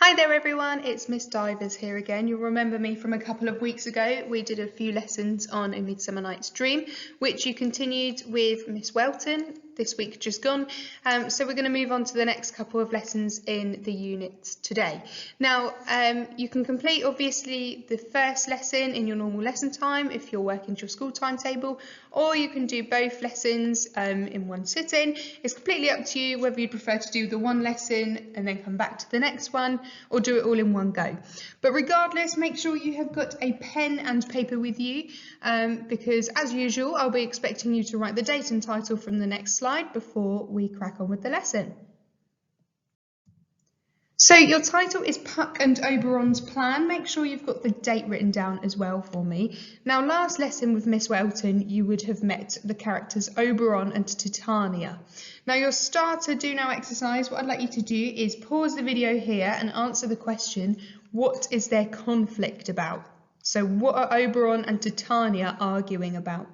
Hi there everyone, it's Miss Divers here again. You'll remember me from a couple of weeks ago. We did a few lessons on A Midsummer Night's Dream, which you continued with Miss Welton this week just gone. So we're going to move on to the next couple of lessons in the units today. Now, you can complete obviously the first lesson in your normal lesson time if you're working to your school timetable, or you can do both lessons in one sitting. It's completely up to you whether you'd prefer to do the one lesson and then come back to the next one, or do it all in one go. But regardless, make sure you have got a pen and paper with you, because as usual, I'll be expecting you to write the date and title from the next slide before we crack on with the lesson. So your title is Puck and Oberon's Plan. Make sure you've got the date written down as well for me. Now, last lesson with Miss Welton, you would have met the characters Oberon and Titania. Now, your starter do now exercise, what I'd like you to do is pause the video here and answer the question, what is their conflict about? So what are Oberon and Titania arguing about?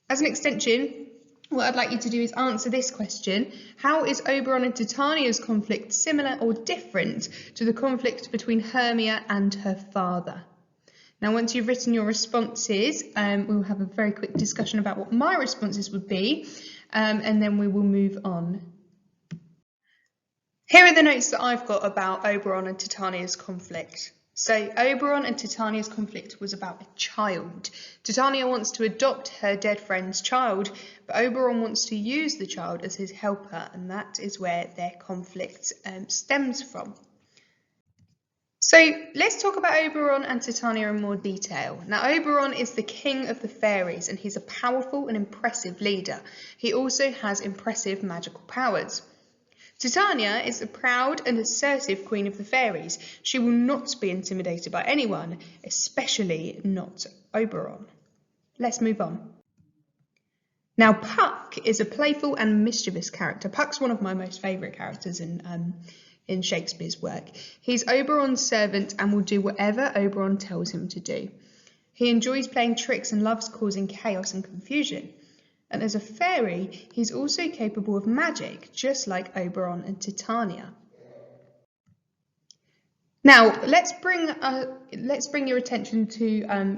As an extension, what I'd like you to do is answer this question. How is Oberon and Titania's conflict similar or different to the conflict between Hermia and her father? Now, once you've written your responses, we'll have a very quick discussion about what my responses would be, and then we will move on. Here are the notes that I've got about Oberon and Titania's conflict. So Oberon and Titania's conflict was about a child. Titania wants to adopt her dead friend's child, but Oberon wants to use the child as his helper, and that is where their conflict stems from. So let's talk about Oberon and Titania in more detail. Now, Oberon is the king of the fairies, and he's a powerful and impressive leader. He also has impressive magical powers. Titania is a proud and assertive queen of the fairies. She will not be intimidated by anyone, especially not Oberon. Let's move on. Now, Puck is a playful and mischievous character. Puck's one of my most favourite characters in Shakespeare's work. He's Oberon's servant and will do whatever Oberon tells him to do. He enjoys playing tricks and loves causing chaos and confusion. And as a fairy, he's also capable of magic, just like Oberon and Titania. Now, let's bring your attention to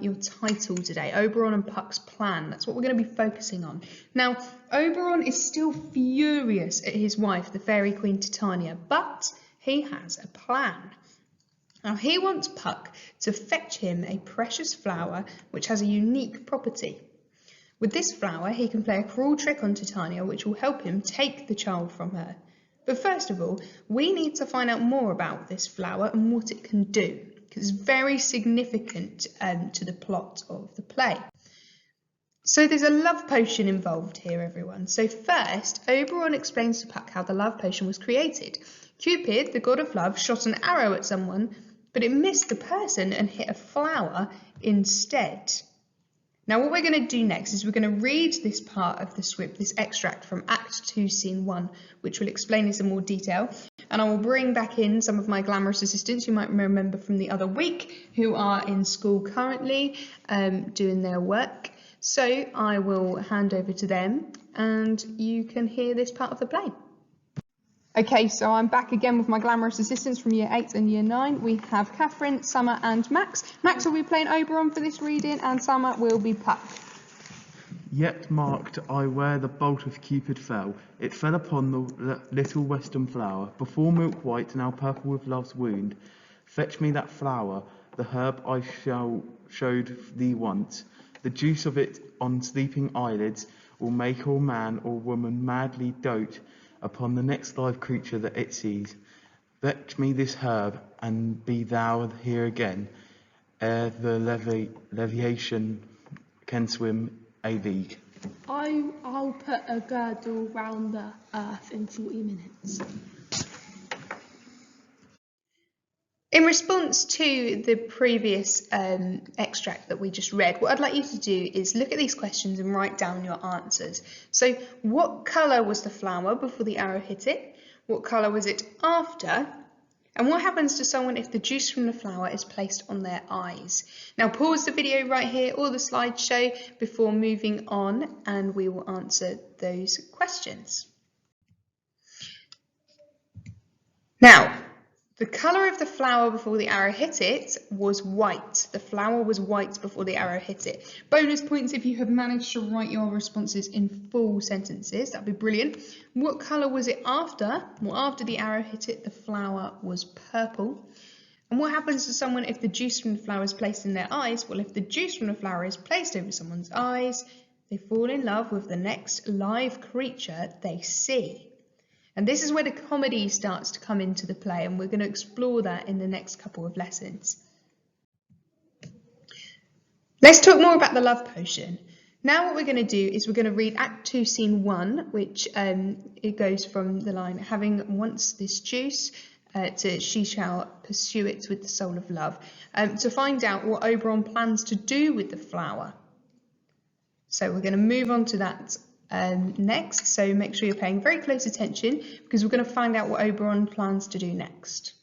your title today, Oberon and Puck's Plan. That's what we're going to be focusing on. Now, Oberon is still furious at his wife, the fairy queen Titania, but he has a plan. Now, he wants Puck to fetch him a precious flower which has a unique property. With this flower, he can play a cruel trick on Titania which will help him take the child from her. But first of all, we need to find out more about this flower and what it can do, because it's very significant to the plot of the play. So there's a love potion involved here, everyone. So first, Oberon explains to Puck how the love potion was created. Cupid, the god of love, shot an arrow at someone, but it missed the person and hit a flower instead. Now, what we're going to do next is we're going to read this part of the script, this extract from Act 2, Scene 1, which will explain this in more detail. And I will bring back in some of my glamorous assistants you might remember from the other week who are in school currently doing their work. So I will hand over to them and you can hear this part of the play. Okay, so I'm back again with my glamorous assistants from Year 8 and Year 9. We have Catherine, Summer and Max. Max will be playing Oberon for this reading and Summer will be Puck. Yet marked I where the bolt of Cupid fell. It fell upon the little western flower, before milk white, now purple with love's wound. Fetch me that flower, the herb I showed thee once. The juice of it on sleeping eyelids will make all man or woman madly dote upon the next live creature that it sees. Fetch me this herb, and be thou here again, ere the Leviathan can swim a league. I'll put a girdle round the earth in 40 minutes. In response to the previous extract that we just read, what I'd like you to do is look at these questions and write down your answers. So, what colour was the flower before the arrow hit it? What colour was it after? And what happens to someone if the juice from the flower is placed on their eyes? Now, pause the video right here or the slideshow before moving on, and we will answer those questions. Now, The colour of the flower before the arrow hit it was white. The flower was white before the arrow hit it. Bonus points if you have managed to write your responses in full sentences. That'd be brilliant. What colour was it after? Well, after the arrow hit it, the flower was purple. And what happens to someone if the juice from the flower is placed in their eyes? Well, if the juice from the flower is placed over someone's eyes, they fall in love with the next live creature they see. And this is where the comedy starts to come into the play, and we're going to explore that in the next couple of lessons. Let's talk more about the love potion. Now what we're going to do is we're going to read Act 2, Scene 1, which it goes from the line, having once this juice, to she shall pursue it with the soul of love, to find out what Oberon plans to do with the flower. So we're going to move on to that next, so make sure you're paying very close attention because we're going to find out what Oberon plans to do next.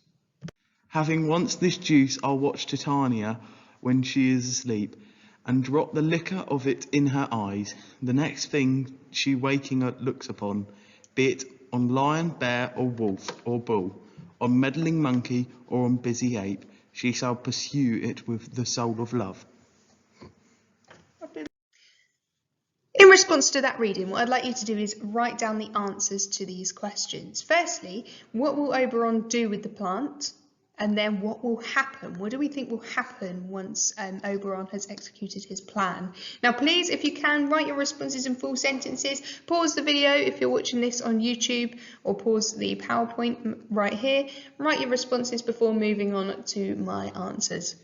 Having once this juice, I'll watch Titania when she is asleep, and drop the liquor of it in her eyes. The next thing she waking looks upon, be it on lion, bear, or wolf, or bull, on meddling monkey, or on busy ape, she shall pursue it with the soul of love. In response to that reading, what I'd like you to do is write down the answers to these questions. Firstly, what will Oberon do with the plant? And then what will happen? What do we think will happen once Oberon has executed his plan? Now, please, if you can, write your responses in full sentences. Pause the video if you're watching this on YouTube, or pause the PowerPoint right here. Write your responses before moving on to my answers.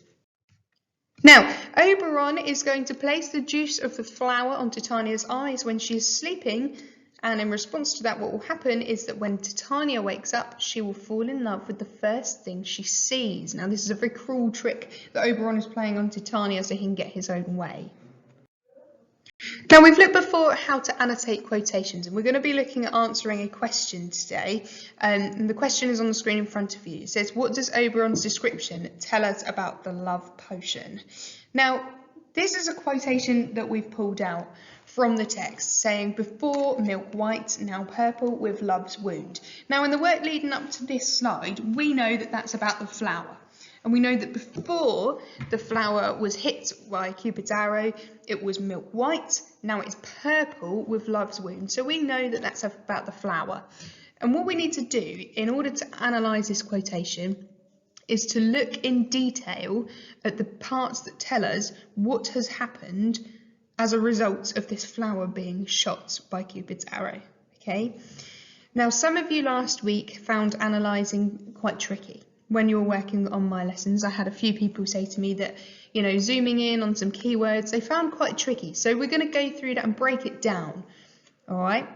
Now, Oberon is going to place the juice of the flower on Titania's eyes when she is sleeping, and in response to that, what will happen is that when Titania wakes up, she will fall in love with the first thing she sees. Now, this is a very cruel trick that Oberon is playing on Titania so he can get his own way. Now, we've looked before at how to annotate quotations, and we're going to be looking at answering a question today. And the question is on the screen in front of you. It says, what does Oberon's description tell us about the love potion? Now, this is a quotation that we've pulled out from the text, saying, before milk white, now purple with love's wound. Now, in the work leading up to this slide, we know that that's about the flower. And we know that before the flower was hit by Cupid's arrow, it was milk white. Now it's purple with love's wound. So we know that that's about the flower. And what we need to do in order to analyse this quotation is to look in detail at the parts that tell us what has happened as a result of this flower being shot by Cupid's arrow. Okay. Now, some of you last week found analysing quite tricky. When you were working on my lessons, I had a few people say to me that, zooming in on some keywords, they found quite tricky. So we're going to go through that and break it down. All right.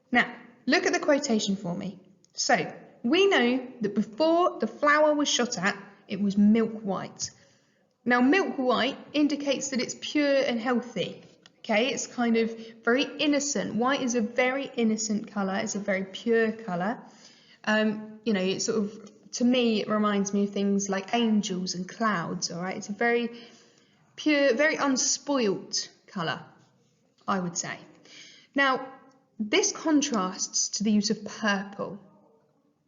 Now, look at the quotation for me. So we know that before the flower was shot at, it was milk white. Now, milk white indicates that it's pure and healthy. Okay, it's kind of very innocent. White is a very innocent colour. It's a very pure colour. It's sort of, to me, it reminds me of things like angels and clouds, all right? It's a very pure, very unspoilt colour, I would say. Now, this contrasts to the use of purple.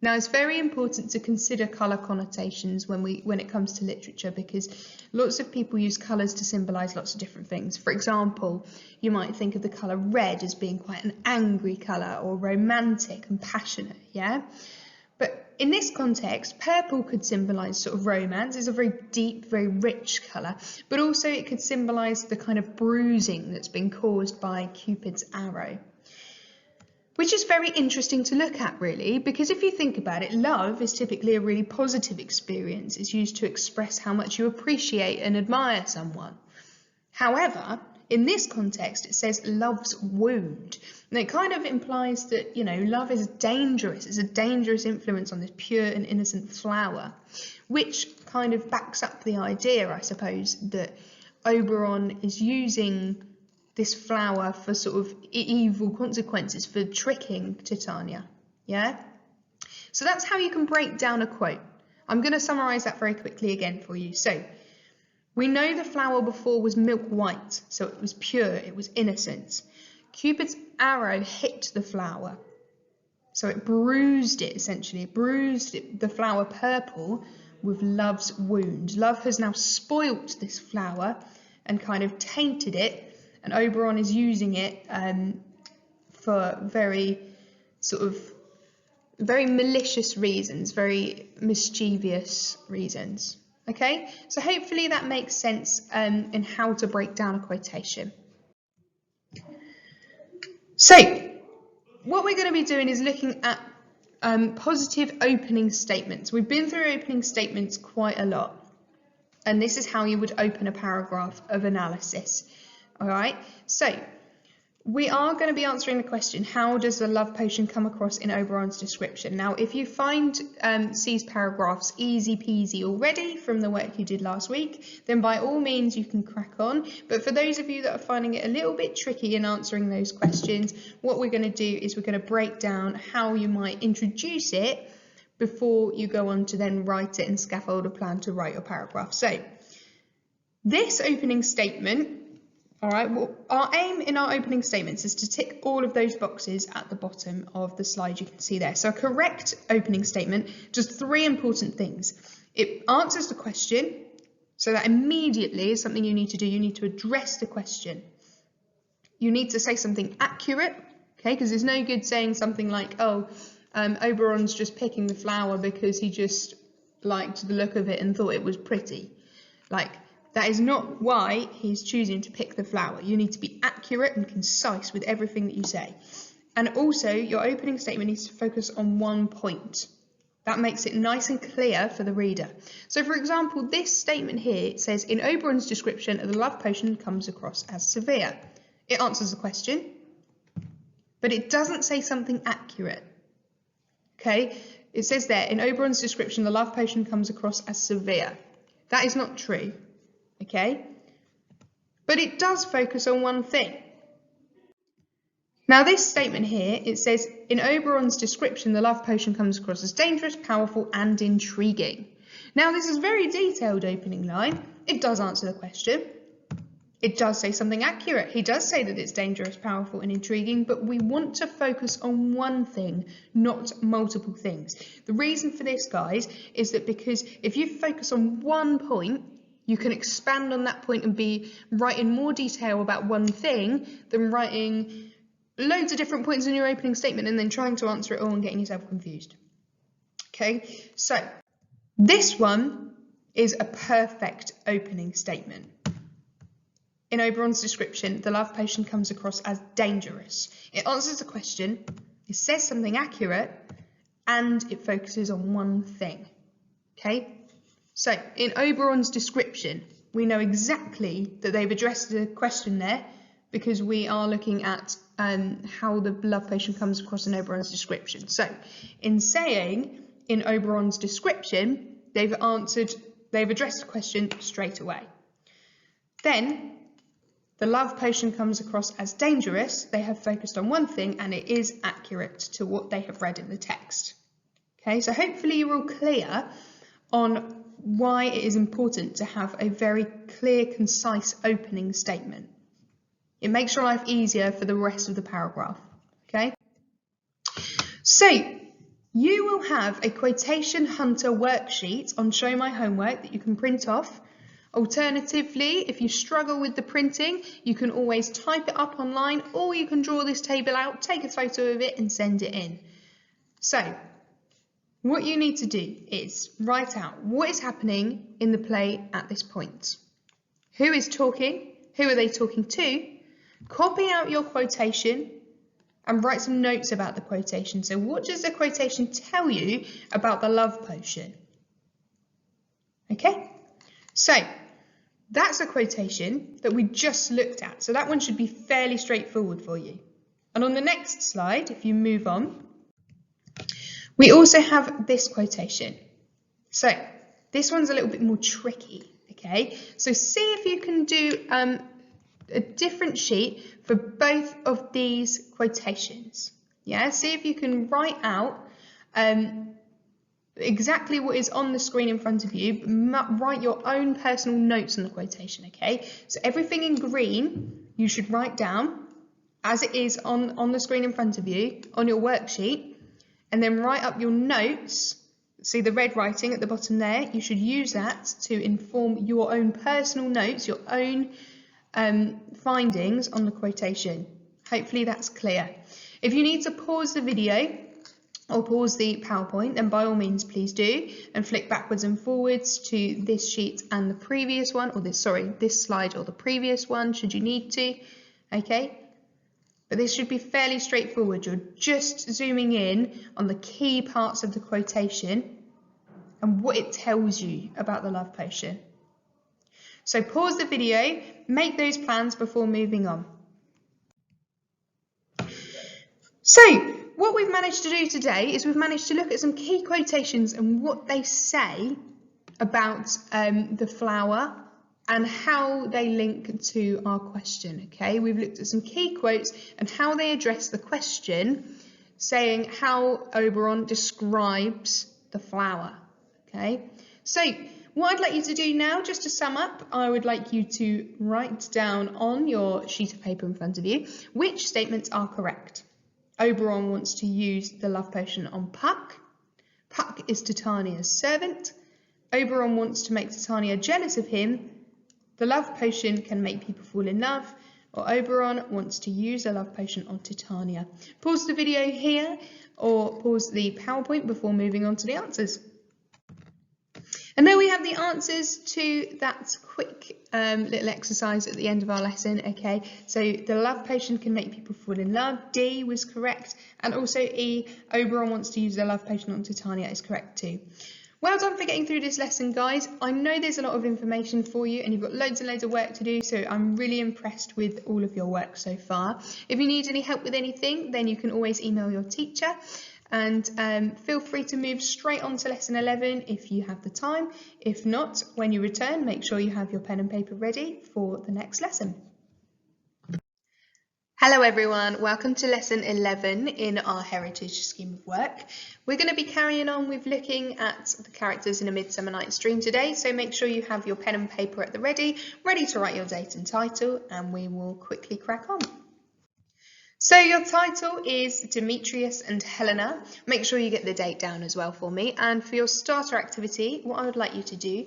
Now, it's very important to consider colour connotations when it comes to literature, because lots of people use colours to symbolise lots of different things. For example, you might think of the colour red as being quite an angry colour, or romantic and passionate, yeah? But in this context, purple could symbolise sort of romance. It's a very deep, very rich colour, but also it could symbolise the kind of bruising that's been caused by Cupid's arrow. Which is very interesting to look at, really, because if you think about it, love is typically a really positive experience. It's used to express how much you appreciate and admire someone. However, in this context, it says love's wound. And it kind of implies that, love is dangerous. It's a dangerous influence on this pure and innocent flower, which kind of backs up the idea, I suppose, that Oberon is using this flower for sort of evil consequences, for tricking Titania. Yeah? So that's how you can break down a quote. I'm going to summarise that very quickly again for you. So, we know the flower before was milk white, so it was pure, it was innocent. Cupid's arrow hit the flower. So it bruised it, essentially. It bruised the flower purple with love's wound. Love has now spoilt this flower and kind of tainted it, and Oberon is using it for very malicious reasons, very mischievous reasons. Okay, so hopefully that makes sense in how to break down a quotation. So what we're going to be doing is looking at positive opening statements. We've been through opening statements quite a lot, and this is how you would open a paragraph of analysis. All right, so we are going to be answering the question, how does the love potion come across in Oberon's description? Now, if you find C's paragraphs easy peasy already from the work you did last week, then by all means you can crack on. But for those of you that are finding it a little bit tricky in answering those questions, what we're going to do is we're going to break down how you might introduce it before you go on to then write it and scaffold a plan to write your paragraph. So this opening statement, all right, well, our aim in our opening statements is to tick all of those boxes at the bottom of the slide you can see there. So a correct opening statement does 3 important things. It answers the question, so that immediately is something you need to do. You need to address the question. You need to say something accurate, okay, because there's no good saying something like, oh, Oberon's just picking the flower because he just liked the look of it and thought it was pretty. Like, that is not why he's choosing to pick the flower. You need to be accurate and concise with everything that you say. And also, your opening statement needs to focus on one point. That makes it nice and clear for the reader. So, for example, this statement here, it says, in Oberon's description, the love potion comes across as severe. It answers the question, but it doesn't say something accurate. Okay? It says there, in Oberon's description, the love potion comes across as severe. That is not true. Okay, but it does focus on one thing. Now this statement here, it says, in Oberon's description, the love potion comes across as dangerous, powerful and intriguing. Now this is a very detailed opening line. It does answer the question. It does say something accurate. He does say that it's dangerous, powerful and intriguing, but we want to focus on one thing, not multiple things. The reason for this, guys, is that because if you focus on one point, you can expand on that point and be writing more detail about one thing than writing loads of different points in your opening statement and then trying to answer it all and getting yourself confused. Okay, so this one is a perfect opening statement. In Oberon's description, the love potion comes across as dangerous. It answers the question, it says something accurate, and it focuses on one thing. Okay? So, in Oberon's description, we know exactly that they've addressed the question there because we are looking at how the love potion comes across in Oberon's description. So, in saying in Oberon's description, they've addressed the question straight away. Then, the love potion comes across as dangerous. They have focused on one thing and it is accurate to what they have read in the text. Okay, so hopefully you're all clear on why it is important to have a very clear, concise opening statement. It makes your life easier for the rest of the paragraph, okay? So, you will have a quotation hunter worksheet on Show My Homework that you can print off. Alternatively, if you struggle with the printing, you can always type it up online or you can draw this table out, take a photo of it and send it in. So, what you need to do is write out what is happening in the play at this point. Who is talking? Who are they talking to? Copy out your quotation and write some notes about the quotation. So what does the quotation tell you about the love potion? Okay, so that's a quotation that we just looked at. So that one should be fairly straightforward for you. And on the next slide, if you move on, we also have this quotation. So this one's a little bit more tricky, okay? So see if you can do a different sheet for both of these quotations. Yeah, see if you can write out exactly what is on the screen in front of you, but write your own personal notes on the quotation, okay? So everything in green you should write down as it is on the screen in front of you on your worksheet. and then write up your notes. See the red writing at the bottom there? You should use that to inform your own personal notes, your own findings on the quotation. Hopefully that's clear. If you need to pause the video or pause the PowerPoint, then by all means please do, and flick backwards and forwards to this sheet and the previous one, or this slide or the previous one should you need to, okay? But this should be fairly straightforward. You're just zooming in on the key parts of the quotation and what it tells you about the love potion. So pause the video, make those plans before moving on. So what we've managed to do today is we've managed to look at some key quotations and what they say about the flower and how they link to our question, okay? We've looked at some key quotes and how they address the question, saying how Oberon describes the flower, okay? So what I'd like you to do now, just to sum up, I would like you to write down on your sheet of paper in front of you which statements are correct. Oberon wants to use the love potion on Puck. Puck is Titania's servant. Oberon wants to make Titania jealous of him. The love potion can make people fall in love. Or Oberon wants to use a love potion on Titania. Pause the video here or pause the PowerPoint before moving on to the answers. And there we have the answers to that quick little exercise at the end of our lesson, okay? So the love potion can make people fall in love. D was correct. And also E, Oberon wants to use the love potion on Titania is correct too. Well done for getting through this lesson, guys. I know there's a lot of information for you and you've got loads and loads of work to do, so I'm really impressed with all of your work so far. If you need any help with anything, then you can always email your teacher. And feel free to move straight on to lesson 11 if you have the time. If not, when you return, make sure you have your pen and paper ready for the next lesson. Hello everyone, welcome to lesson 11 in our heritage scheme of work. We're going to be carrying on with looking at the characters in A Midsummer Night's Dream today, so make sure you have your pen and paper at the ready to write your date and title, and we will quickly crack on. So your title is Demetrius and Helena. Make sure you get the date down as well for me. And for your starter activity, what I would like you to do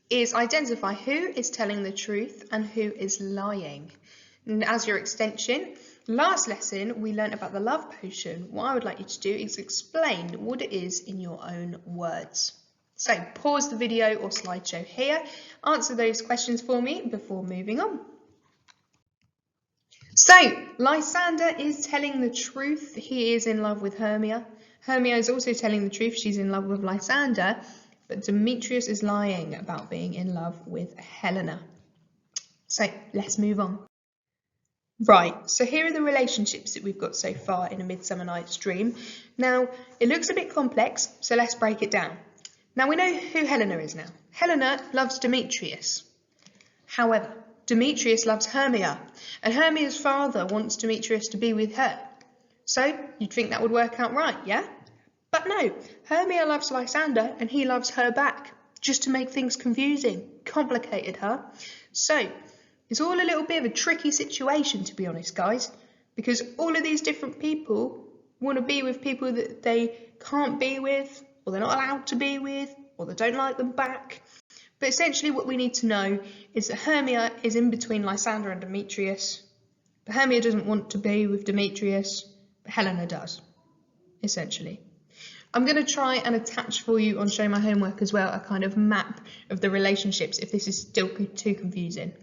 is identify who is telling the truth and who is lying. And as your extension, last lesson we learnt about the love potion. What I would like you to do is explain what it is in your own words. So pause the video or slideshow here, answer those questions for me before moving on. So, Lysander is telling the truth. He is in love with Hermia. Hermia is also telling the truth. She's in love with Lysander. But Demetrius is lying about being in love with Helena. So, let's move on. Right, so here are the relationships that we've got so far in A Midsummer Night's Dream. Now, it looks a bit complex, so let's break it down. Now, we know who Helena is now. Helena loves Demetrius. However, Demetrius loves Hermia, and Hermia's father wants Demetrius to be with her. So, you'd think that would work out right, yeah? But no, Hermia loves Lysander, and he loves her back, just to make things confusing. Complicated, huh? So, it's all a little bit of a tricky situation, to be honest, guys, because all of these different people want to be with people that they can't be with, or they're not allowed to be with, or they don't like them back. But essentially what we need to know is that Hermia is in between Lysander and Demetrius. But Hermia doesn't want to be with Demetrius, but Helena does, essentially. I'm going to try and attach for you on Show My Homework as well a kind of map of the relationships if this is still too confusing.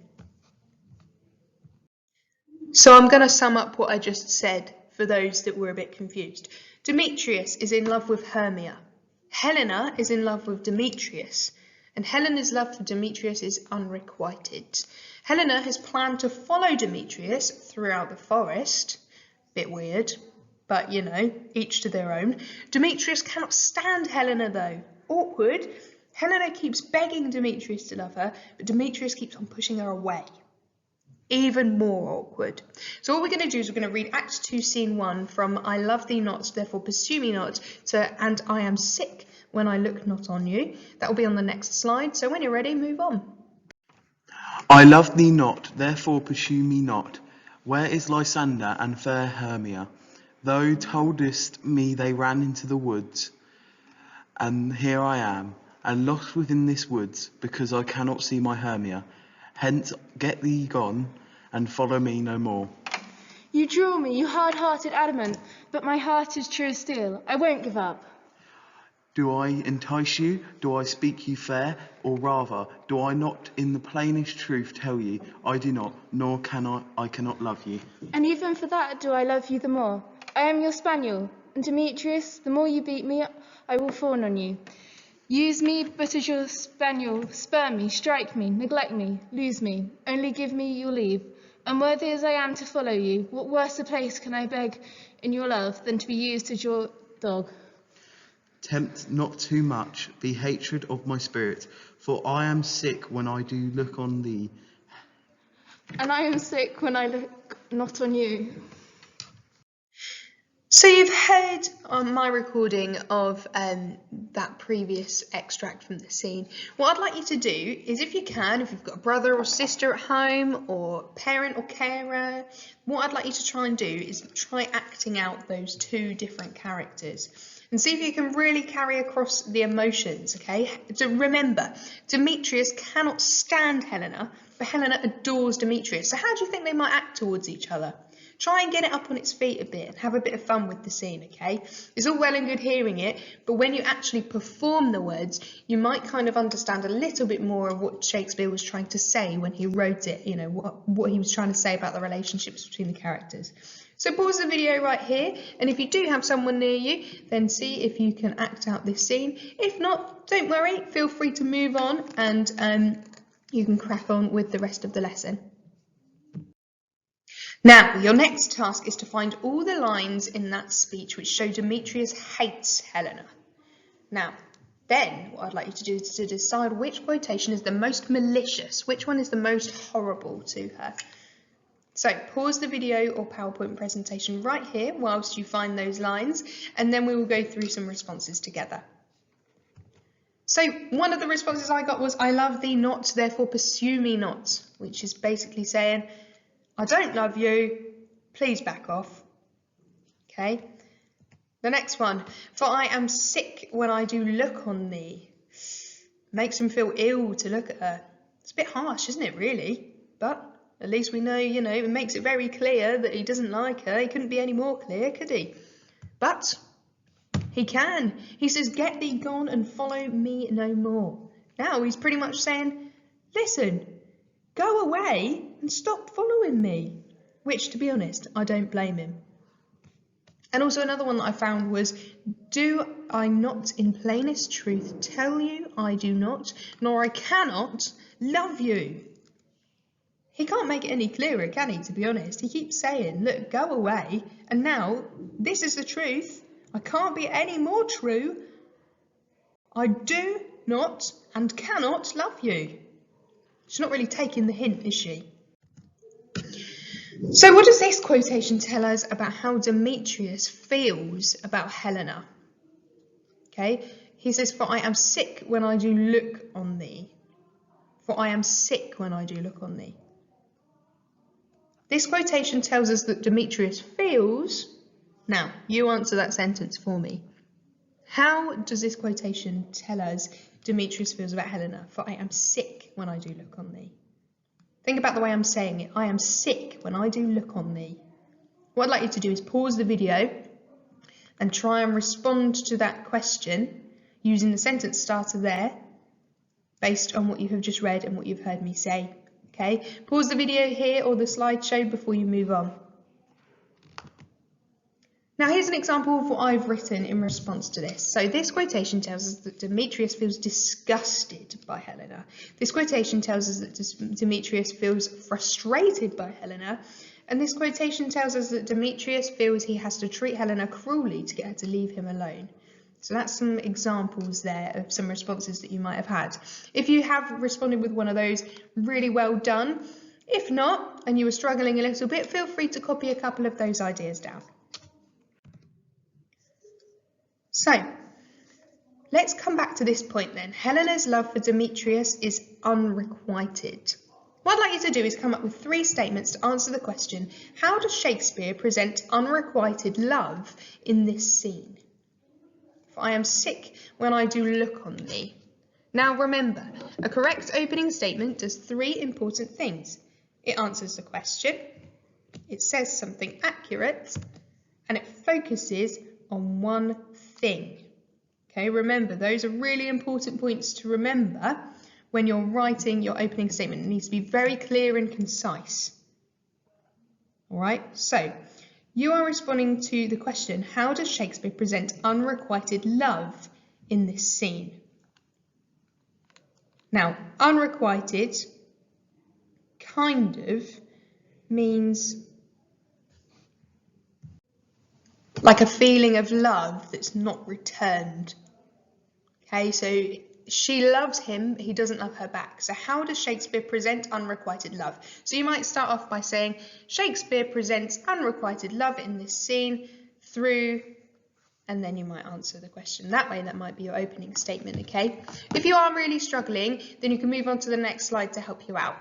So I'm going to sum up what I just said for those that were a bit confused. Demetrius is in love with Hermia. Helena is in love with Demetrius. And Helena's love for Demetrius is unrequited. Helena has planned to follow Demetrius throughout the forest. Bit weird, but you know, each to their own. Demetrius cannot stand Helena though. Awkward. Helena keeps begging Demetrius to love her, but Demetrius keeps on pushing her away. Even more awkward. So what we're going to do is we're going to read Act 2, Scene 1 from I love thee not, therefore pursue me not, to And I am sick when I look not on you. That will be on the next slide. So when you're ready, move on. I love thee not, therefore pursue me not. Where is Lysander and fair Hermia? Thou toldest me they ran into the woods, and here I am, and lost within this woods, because I cannot see my Hermia. Hence get thee gone, and follow me no more. You draw me, you hard-hearted adamant, but my heart is true as steel. I won't give up. Do I entice you? Do I speak you fair? Or rather, do I not in the plainest truth tell you, I do not, nor I cannot love you? And even for that do I love you the more. I am your spaniel, and Demetrius, the more you beat me, I will fawn on you. Use me but as your spaniel, spur me, strike me, neglect me, lose me, only give me your leave. Unworthy as I am to follow you, what worse a place can I beg in your love than to be used as your dog? Tempt not too much the hatred of my spirit, for I am sick when I do look on thee. And I am sick when I look not on you. So you've heard on my recording of that previous extract from the scene. What I'd like you to do is, if you can, if you've got a brother or sister at home or parent or carer, what I'd like you to try and do is try acting out those two different characters and see if you can really carry across the emotions, okay? So remember, Demetrius cannot stand Helena, but Helena adores Demetrius. So how do you think they might act towards each other? Try and get it up on its feet a bit and have a bit of fun with the scene, okay? It's all well and good hearing it, but when you actually perform the words, you might kind of understand a little bit more of what Shakespeare was trying to say when he wrote it, you know, what he was trying to say about the relationships between the characters. So pause the video right here, and if you do have someone near you, then see if you can act out this scene. If not, don't worry, feel free to move on and you can crack on with the rest of the lesson. Now, your next task is to find all the lines in that speech which show Demetrius hates Helena. Now, then what I'd like you to do is to decide which quotation is the most malicious, which one is the most horrible to her. So pause the video or PowerPoint presentation right here whilst you find those lines, and then we will go through some responses together. So one of the responses I got was, I love thee not, therefore pursue me not, which is basically saying, I don't love you, please back off. Okay. The next one, for I am sick when I do look on thee. Makes him feel ill to look at her. It's a bit harsh, isn't it, really? But at least we know, it makes it very clear that he doesn't like her. He couldn't be any more clear, could he? But he can. He says, get thee gone and follow me no more. Now he's pretty much saying, listen, go away and stop following me. Which, to be honest, I don't blame him. And also another one that I found was, do I not in plainest truth tell you I do not, nor I cannot love you? He can't make it any clearer, can he, to be honest? He keeps saying, look, go away. And now, this is the truth. I can't be any more true. I do not and cannot love you. She's not really taking the hint, is she? So what does this quotation tell us about how Demetrius feels about Helena? Okay, he says, for I am sick when I do look on thee. For I am sick when I do look on thee. This quotation tells us that Demetrius feels. Now, you answer that sentence for me. How does this quotation tell us Demetrius feels about Helena? For I am sick when I do look on thee. Think about the way I'm saying it. I am sick when I do look on thee. What I'd like you to do is pause the video and try and respond to that question using the sentence starter there, based on what you have just read and what you've heard me say. Okay, pause the video here or the slideshow before you move on. Now here's an example of what I've written in response to this. So this quotation tells us that Demetrius feels disgusted by Helena. This quotation tells us that Demetrius feels frustrated by Helena. And this quotation tells us that Demetrius feels he has to treat Helena cruelly to get her to leave him alone. So that's some examples there of some responses that you might have had. If you have responded with one of those, really well done. If not, and you were struggling a little bit, feel free to copy a couple of those ideas down. So, let's come back to this point then. Helena's love for Demetrius is unrequited. What I'd like you to do is come up with 3 statements to answer the question, how does Shakespeare present unrequited love in this scene? For I am sick when I do look on thee. Now remember, a correct opening statement does 3 important things. It answers the question, it says something accurate, and it focuses on one thing. Okay, remember, those are really important points to remember when you're writing your opening statement. It needs to be very clear and concise. All right, so you are responding to the question, how does Shakespeare present unrequited love in this scene? Now, unrequited kind of means like a feeling of love that's not returned. Okay, so she loves him, he doesn't love her back. So how does Shakespeare present unrequited love? So you might start off by saying, Shakespeare presents unrequited love in this scene through, and then you might answer the question that way. That might be your opening statement, okay? If you are really struggling, then you can move on to the next slide to help you out.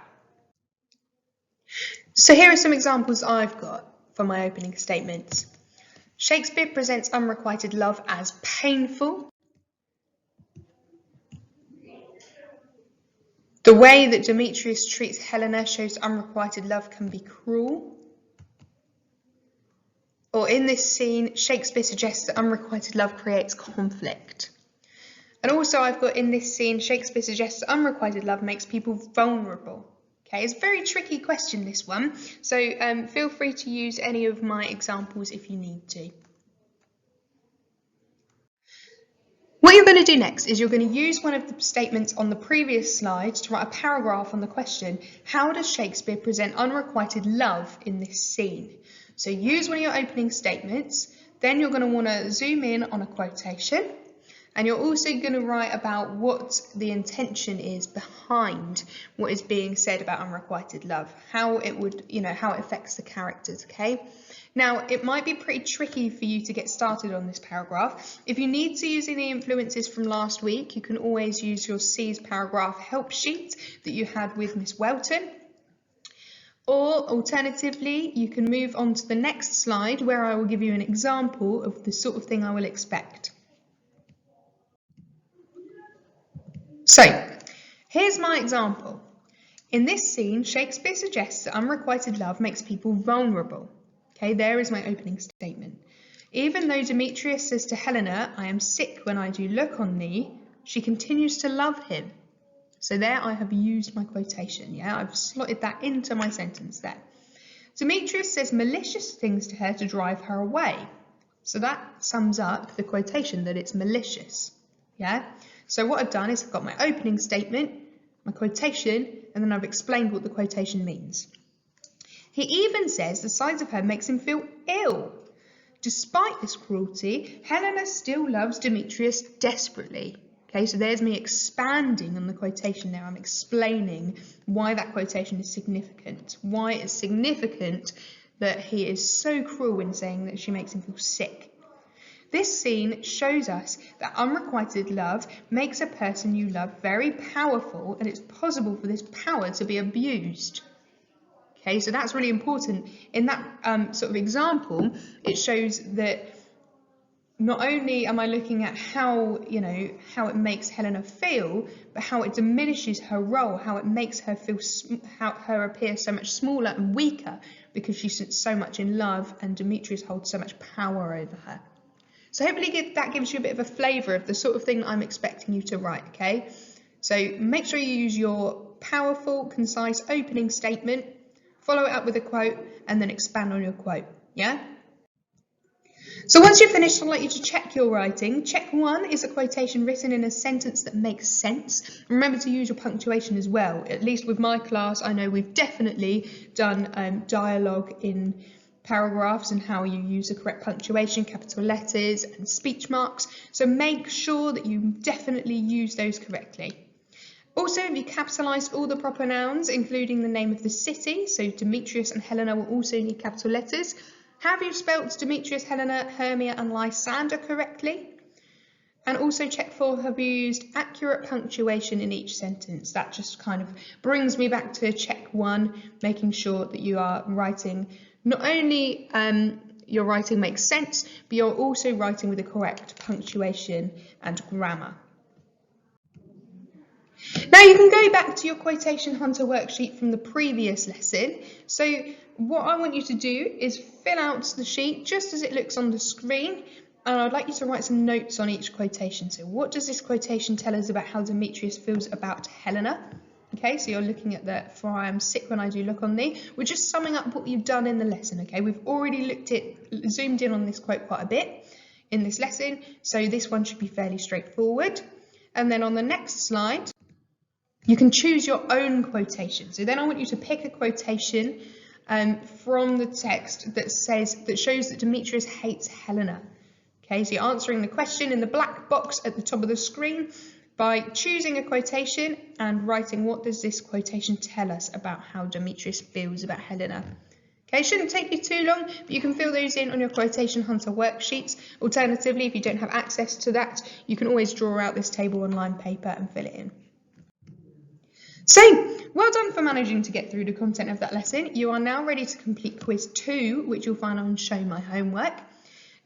So here are some examples I've got for my opening statements. Shakespeare presents unrequited love as painful. The way that Demetrius treats Helena shows unrequited love can be cruel. Or in this scene, Shakespeare suggests that unrequited love creates conflict. And also I've got in this scene, Shakespeare suggests that unrequited love makes people vulnerable. Okay, it's a very tricky question, this one. So feel free to use any of my examples if you need to. What you're going to do next is you're going to use one of the statements on the previous slide to write a paragraph on the question, how does Shakespeare present unrequited love in this scene? So use one of your opening statements, then you're going to want to zoom in on a quotation, and you're also going to write about what the intention is behind what is being said about unrequited love, how it would, how it affects the characters, okay? Now, it might be pretty tricky for you to get started on this paragraph. If you need to use any influences from last week, you can always use your C's paragraph help sheet that you had with Miss Welton. Or alternatively, you can move on to the next slide where I will give you an example of the sort of thing I will expect. So, here's my example. In this scene, Shakespeare suggests that unrequited love makes people vulnerable. Okay, there is my opening statement. Even though Demetrius says to Helena, I am sick when I do look on thee, she continues to love him. So there I have used my quotation, yeah? I've slotted that into my sentence there. Demetrius says malicious things to her to drive her away. So that sums up the quotation, that it's malicious, yeah? So what I've done is I've got my opening statement, my quotation, and then I've explained what the quotation means. He even says the sight of her makes him feel ill. Despite this cruelty, Helena still loves Demetrius desperately. Okay, so there's me expanding on the quotation there. I'm explaining why that quotation is significant, why it's significant that he is so cruel in saying that she makes him feel sick. This scene shows us that unrequited love makes a person you love very powerful, and it's possible for this power to be abused. Okay, so that's really important. In that sort of example, it shows that not only am I looking at how, how it makes Helena feel, but how it diminishes her role, how it makes her feel, how her appear so much smaller and weaker because she's so much in love and Demetrius holds so much power over her. So hopefully that gives you a bit of a flavour of the sort of thing that I'm expecting you to write, okay? So make sure you use your powerful, concise opening statement, follow it up with a quote, and then expand on your quote, yeah? So once you've finished, I'd like you to check your writing. Check 1 is a quotation written in a sentence that makes sense. Remember to use your punctuation as well. At least with my class, I know we've definitely done dialogue in paragraphs and how you use the correct punctuation, capital letters and speech marks. So make sure that you definitely use those correctly. Also, have you capitalised all the proper nouns, including the name of the city? So Demetrius and Helena will also need capital letters. Have you spelt Demetrius, Helena, Hermia and Lysander correctly? And also check for have you used accurate punctuation in each sentence. That just kind of brings me back to check 1, making sure that you are writing not only your writing makes sense, but you're also writing with the correct punctuation and grammar. Now you can go back to your Quotation Hunter worksheet from the previous lesson. So what I want you to do is fill out the sheet just as it looks on the screen, and I'd like you to write some notes on each quotation. So what does this quotation tell us about how Demetrius feels about Helena? Okay, so you're looking at the "for I am sick when I do look on thee." We're just summing up what you've done in the lesson, okay? We've already zoomed in on this quote quite a bit in this lesson, so this one should be fairly straightforward. And then on the next slide, you can choose your own quotation. So then I want you to pick a quotation from the text that shows that Demetrius hates Helena. Okay, so you're answering the question in the black box at the top of the screen by choosing a quotation and writing what does this quotation tell us about how Demetrius feels about Helena. Okay, it shouldn't take you too long, but you can fill those in on your Quotation Hunter worksheets. Alternatively, if you don't have access to that, you can always draw out this table on lined paper and fill it in. So, well done for managing to get through the content of that lesson. You are now ready to complete quiz 2, which you'll find on Show My Homework.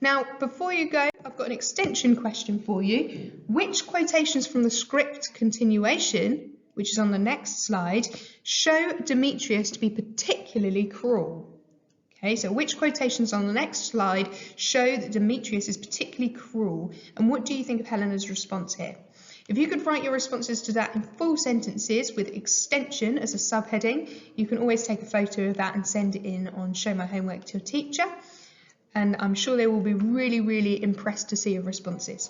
Now, before you go, I've got an extension question for you. Which quotations from the script continuation, which is on the next slide, show Demetrius to be particularly cruel? Okay, so which quotations on the next slide show that Demetrius is particularly cruel, and what do you think of Helena's response here? If you could write your responses to that in full sentences with extension as a subheading, you can always take a photo of that and send it in on Show My Homework to your teacher. And I'm sure they will be really, really impressed to see your responses.